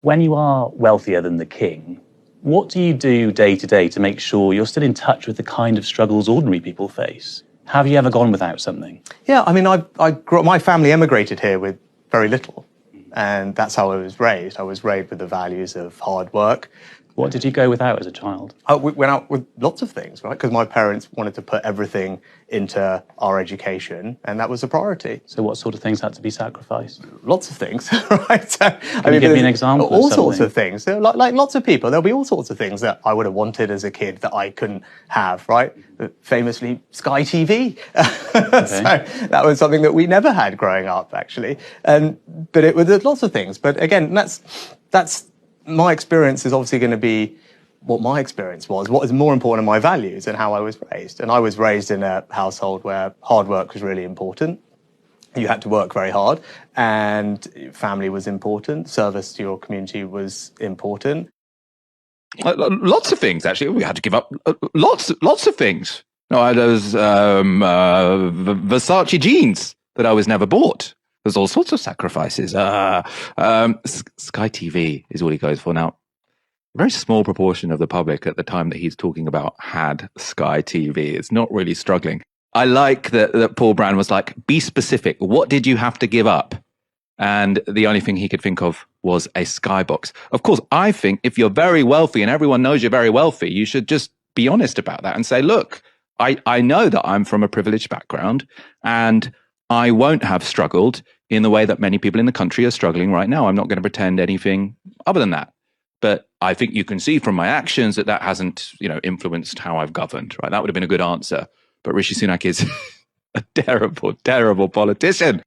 When you are wealthier than the king, what do you do day to day to make sure you're still in touch with the kind of struggles ordinary people face? Have you ever gone without something? Yeah, I mean, my family emigrated here with very little, and that's how I was raised. I was raised with the values of hard work. What did you go without as a child? We went out with lots of things, right? Because my parents wanted to put everything into our education, and that was a priority. So what sort of things had to be sacrificed? Lots of things, right? Can you give me an example of all something? sorts of things. So, like lots of people, there'll be all sorts of things that I would have wanted as a kid that I couldn't have, right? Famously, Sky TV. Okay. So that was something that we never had growing up, actually. But it was lots of things. But again, that's my experience is obviously going to be what my experience was, what is more important in my values and how I was raised. And I was raised in a household where hard work was really important. You had to work very hard, and family was important. Service to your community was important. Lots of things, actually. We had to give up lots of things. No, I had those Versace jeans that I was never bought. There's all sorts of sacrifices. Sky TV is what he goes for now. A very small proportion of the public at the time that he's talking about had Sky TV. It's not really struggling. I like that Paul Brand was like, be specific. What did you have to give up? And the only thing he could think of was a skybox. Of course, I think if you're very wealthy and everyone knows you're very wealthy, you should just be honest about that and say, look, I know that I'm from a privileged background and I won't have struggled in the way that many people in the country are struggling right now. I'm not going to pretend anything other than that. But I think you can see from my actions that hasn't, influenced how I've governed, right? That would have been a good answer. But Rishi Sunak is a terrible, terrible politician.